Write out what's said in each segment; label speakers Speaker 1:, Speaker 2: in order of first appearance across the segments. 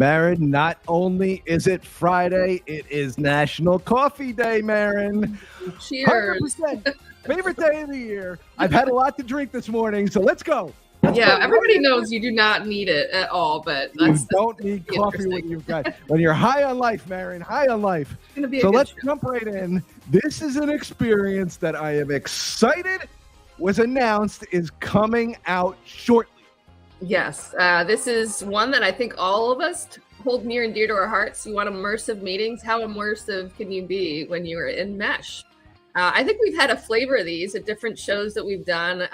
Speaker 1: Mehryn, not only is it Friday, it is National Coffee Day, Mehryn.
Speaker 2: Cheers.
Speaker 1: 100% favorite day of the year. I've had a lot to drink this morning, so let's go.
Speaker 2: Everybody knows you do not need it at all, but
Speaker 1: you don't need coffee when you're high on life, Mehryn, high on life. So let's jump right in. This is an experience that I am excited was announced is coming out shortly.
Speaker 2: Yes, this is one that I think all of us hold near and dear to our hearts. You want immersive meetings. How immersive can you be when you're in mesh? I think we've had a flavor of these at different shows that we've done.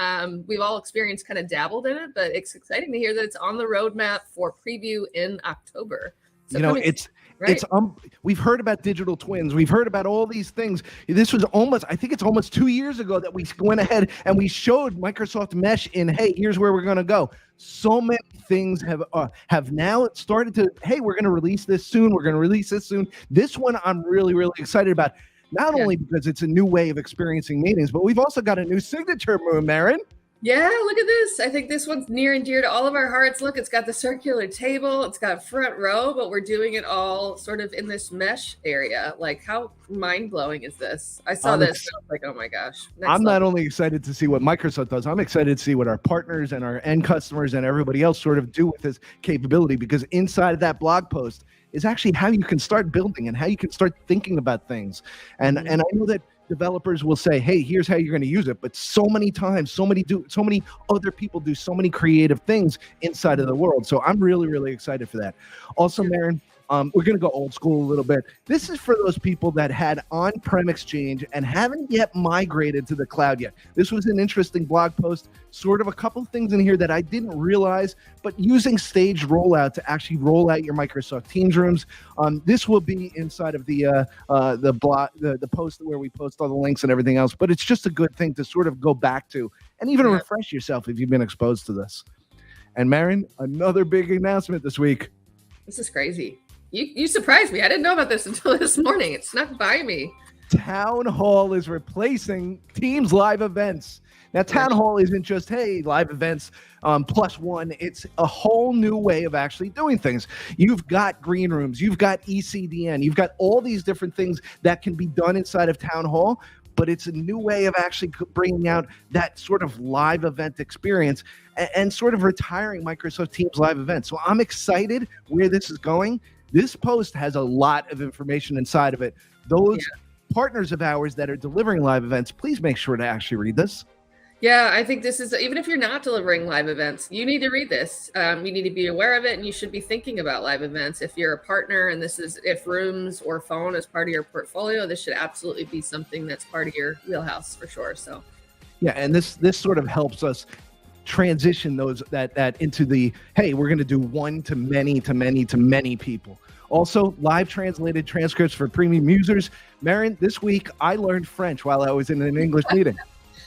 Speaker 2: We've all experienced, kind of dabbled in it, but it's exciting to hear that it's on the roadmap for preview in October. So
Speaker 1: we've heard about digital twins. We've heard about all these things. This was I think it's almost 2 years ago that we went ahead and we showed Microsoft Mesh in, hey, here's where we're going to go. So many things have now started to, hey, we're going to release this soon. We're going to release this soon. This one I'm really, really excited about. Not only because it's a new way of experiencing meetings, but we've also got a new signature move, Mehryn.
Speaker 2: Yeah, look at this. I think this one's near and dear to all of our hearts. Look, it's got the circular table. It's got front row, but we're doing it all sort of in this mesh area. Like, how mind-blowing is this? I saw this. And I was like, oh my gosh.
Speaker 1: I'm not only excited to see what Microsoft does. I'm excited to see what our partners and our end customers and everybody else sort of do with this capability, because inside of that blog post is actually how you can start building and how you can start thinking about things. And I know that developers will say, hey, here's how you're going to use it. But so many times, so many other people do so many creative things inside of the world. So I'm really, really excited for that. Also, Mehryn, we're going to go old school a little bit. This is for those people that had on-prem Exchange and haven't yet migrated to the cloud yet. This was an interesting blog post, sort of a couple of things in here that I didn't realize, but using staged rollout to actually roll out your Microsoft Teams rooms. This will be inside of the blog, the post where we post all the links and everything else, but it's just a good thing to sort of go back to and even refresh yourself if you've been exposed to this. And Mehryn, another big announcement this week.
Speaker 2: This is crazy. You surprised me. I didn't know about this until this morning. It snuck by me.
Speaker 1: Town Hall is replacing Teams live events. Now, Town Hall isn't just, hey, live events plus one. It's a whole new way of actually doing things. You've got green rooms. You've got ECDN. You've got all these different things that can be done inside of Town Hall, but it's a new way of actually bringing out that sort of live event experience and sort of retiring Microsoft Teams live events. So I'm excited where this is going. This post has a lot of information inside of it. Those partners of ours that are delivering live events, please make sure to actually read this.
Speaker 2: Yeah, I think this is, even if you're not delivering live events, you need to read this. You need to be aware of it, and you should be thinking about live events. If you're a partner and if rooms or phone is part of your portfolio, this should absolutely be something that's part of your wheelhouse for sure. So,
Speaker 1: yeah, and this sort of helps us transition those that into the, hey, we're going to do one to many to many to many people. Also, live translated transcripts for premium users. Mehryn, this week I learned French while I was in an English meeting.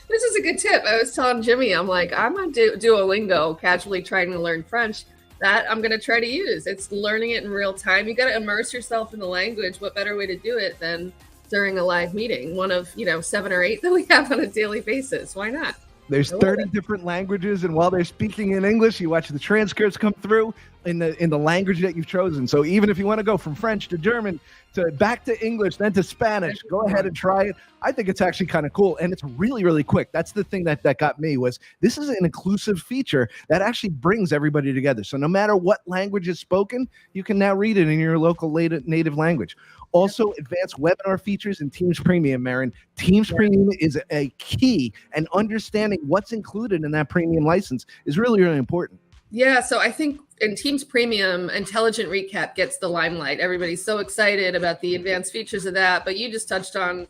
Speaker 2: This is a good tip. I was telling Jimmy, I'm like, I'm on Duolingo, casually trying to learn French. That I'm going to try to use. It's learning it in real time. You got to immerse yourself in the language. What better way to do it than during a live meeting? One of 7 or 8 that we have on a daily basis. Why not?
Speaker 1: There's 30 different languages, and while they're speaking in English, you watch the transcripts come through in the language that you've chosen. So even if you want to go from French to German to back to English, then to Spanish, go ahead and try it. I think it's actually kind of cool, and it's really, really quick. That's the thing that got me, was this is an inclusive feature that actually brings everybody together. So no matter what language is spoken, you can now read it in your local native language. Also, advanced webinar features in Teams Premium, Mehryn. Teams Premium is a key, and understanding what's included in that premium license is really, really important.
Speaker 2: Yeah, so I think in Teams Premium, Intelligent Recap gets the limelight. Everybody's so excited about the advanced features of that, but you just touched on,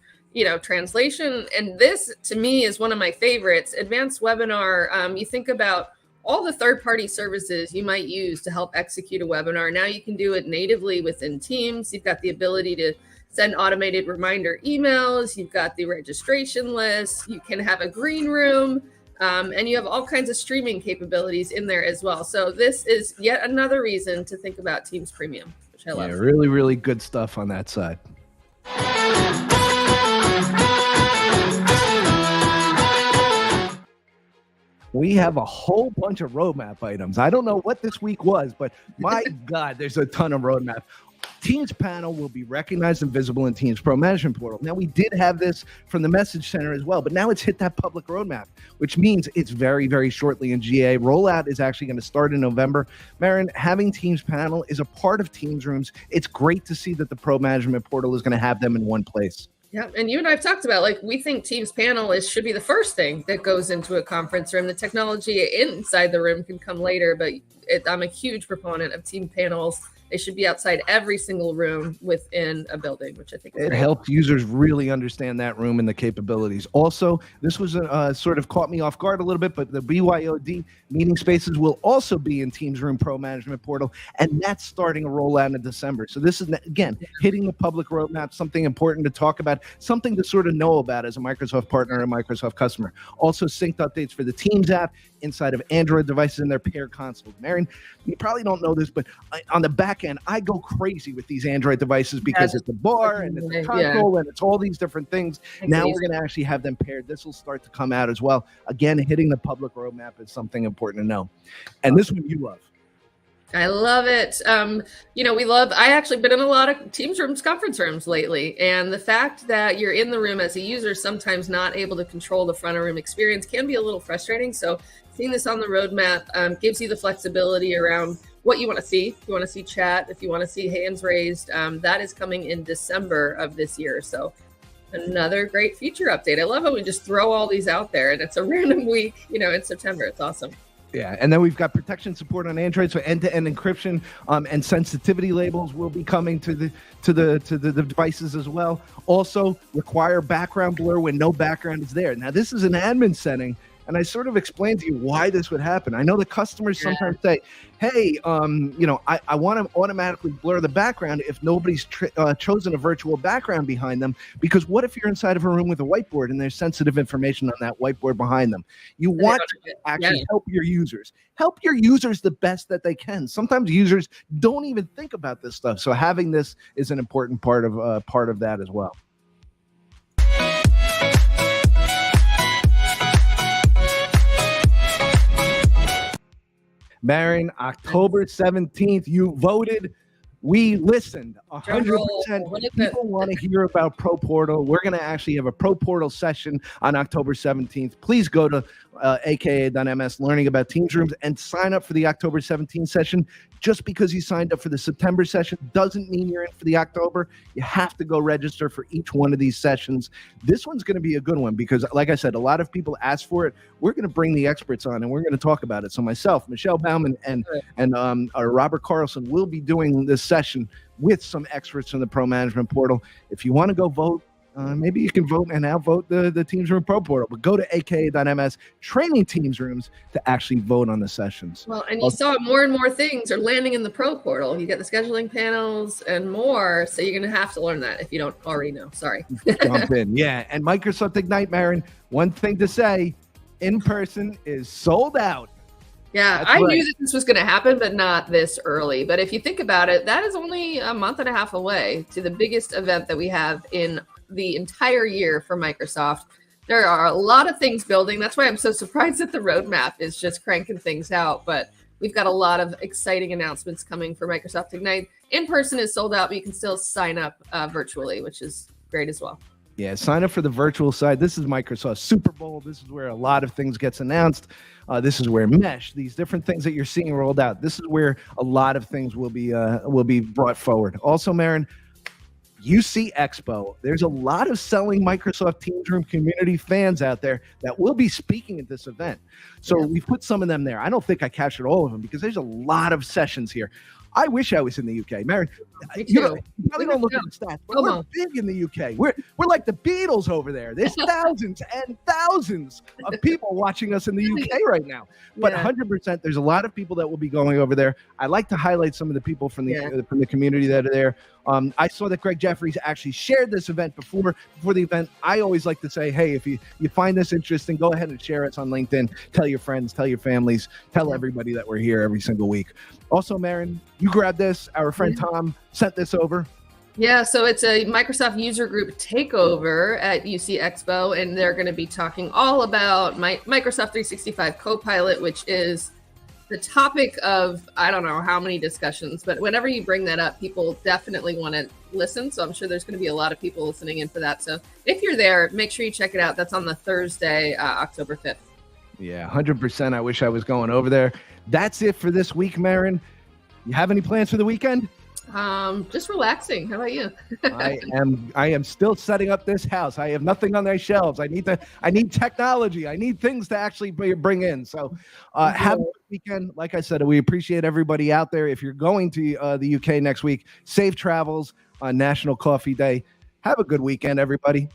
Speaker 2: translation. And this, to me, is one of my favorites. Advanced Webinar, you think about all the third-party services you might use to help execute a webinar. Now you can do it natively within Teams. You've got the ability to send automated reminder emails. You've got the registration list. You can have a green room, and you have all kinds of streaming capabilities in there as well. So this is yet another reason to think about Teams Premium, which I love.
Speaker 1: Yeah, really, really good stuff on that side. we have a whole bunch of roadmap items. I don't know what this week was, but my God, there's a ton of roadmap. Teams panel will be recognized and visible in Teams Pro Management Portal. Now, we did have this from the Message Center as well, but now it's hit that public roadmap, which means it's very, very shortly in GA. Rollout is actually going to start in November. Mehryn, having Teams panel is a part of Teams Rooms. It's great to see that the Pro Management Portal is going to have them in one place.
Speaker 2: Yeah, and you and I have talked about, like, we think Teams panel should be the first thing that goes into a conference room. The technology inside the room can come later, but I'm a huge proponent of team panels. They should be outside every single room within a building, which I think is
Speaker 1: it
Speaker 2: great.
Speaker 1: Helps users really understand that room and the capabilities. Also, this was sort of caught me off guard a little bit, but the BYOD meeting spaces will also be in Teams Room Pro Management Portal, and that's starting a rollout in December. So this is, again, hitting the public roadmap, something important to talk about, something to sort of know about as a Microsoft partner and a Microsoft customer. Also, synced updates for the Teams app inside of Android devices and their paired consoles. Mehryn, you probably don't know this, but on the back end, I go crazy with these Android devices because it's a bar and it's a console and it's all these different things. Now we're going to actually have them paired. This will start to come out as well. Again, hitting the public roadmap is something important to know. And this one you love.
Speaker 2: I love it. I actually been in a lot of Teams rooms, conference rooms lately. And the fact that you're in the room as a user, sometimes not able to control the front of room experience can be a little frustrating. So seeing this on the roadmap gives you the flexibility around what you want to see. If you want to see chat, if you want to see hands raised, that is coming in December of this year. So another great feature update. I love how we just throw all these out there and it's a random week, in September. It's awesome.
Speaker 1: Yeah, and then we've got protection support on Android, so end-to-end encryption and sensitivity labels will be coming to the devices as well. Also, require background blur when no background is there. Now, this is an admin setting, and I sort of explained to you why this would happen. I know the customers sometimes say, hey, I want to automatically blur the background if nobody's chosen a virtual background behind them, because what if you're inside of a room with a whiteboard and there's sensitive information on that whiteboard behind them? You want to actually help your users. Help your users the best that they can. Sometimes users don't even think about this stuff. So having this is an important part of that as well. Mehryn, October 17th, you voted. We listened. 100% people want to hear about Pro Portal. We're going to actually have a Pro Portal session on October 17th. Please go to aka.ms, learning about Teams Rooms, and sign up for the October 17th session. Just because you signed up for the September session doesn't mean you're in for the October. You have to go register for each one of these sessions. This one's going to be a good one because, like I said, a lot of people ask for it. We're going to bring the experts on, and we're going to talk about it. So myself, Michelle Bauman, and Robert Carlson will be doing this session with some experts from the Pro Management Portal. If you want to go vote, maybe you can vote and outvote the Teams Room Pro Portal, but go to aka.ms, training Teams Rooms to actually vote on the sessions.
Speaker 2: Well, and you saw more and more things are landing in the Pro Portal. You get the scheduling panels and more, so you're going to have to learn that if you don't already know. Sorry.
Speaker 1: Jump in. Yeah, and Microsoft Ignite, Mehryn, one thing to say, in-person is sold out.
Speaker 2: Yeah, I knew that this was going to happen, but not this early. But if you think about it, that is only a month and a half away to the biggest event that we have in the entire year for Microsoft. There are a lot of things building. That's why I'm so surprised that the roadmap is just cranking things out. But we've got a lot of exciting announcements coming for Microsoft Ignite. In person is sold out, but you can still sign up virtually, which is great as well.
Speaker 1: Yeah, sign up for the virtual side. This is Microsoft Super Bowl. This is where a lot of things gets announced. This is where Mesh, these different things that you're seeing rolled out. This is where a lot of things will be brought forward. Also, Mehryn, UC Expo. There's a lot of selling Microsoft Teams Room community fans out there that will be speaking at this event. So we put some of them there. I don't think I captured all of them because there's a lot of sessions here. I wish I was in the UK. Mehryn, you probably don't look at the stats, but we're big in the UK. We're like the Beatles over there. There's thousands and thousands of people watching us in the UK right now. But 100%, there's a lot of people that will be going over there. I like to highlight some of the people from the community that are there. I saw that Greg Jeffries actually shared this event before the event. I always like to say, hey, if you find this interesting, go ahead and share us on LinkedIn. Tell your friends, tell your families, tell everybody that we're here every single week. Also, Mehryn, you grabbed this. Our friend Tom sent this over.
Speaker 2: Yeah, so it's a Microsoft user group takeover at UC Expo, and they're going to be talking all about Microsoft 365 Copilot, which is the topic of I don't know how many discussions, but whenever you bring that up, people definitely want to listen. So I'm sure there's going to be a lot of people listening in for that. So if you're there, make sure you check it out. That's on the Thursday, October 5th.
Speaker 1: Yeah, 100%. I wish I was going over there. That's it for this week, Mehryn. You have any plans for the weekend?
Speaker 2: Just relaxing. How about you?
Speaker 1: I am still setting up this house. I have nothing on their shelves. I need technology. I need things to actually bring in. So have a good weekend. Like I said, we appreciate everybody out there. If you're going to the UK next week, safe travels on National Coffee Day. Have a good weekend, everybody.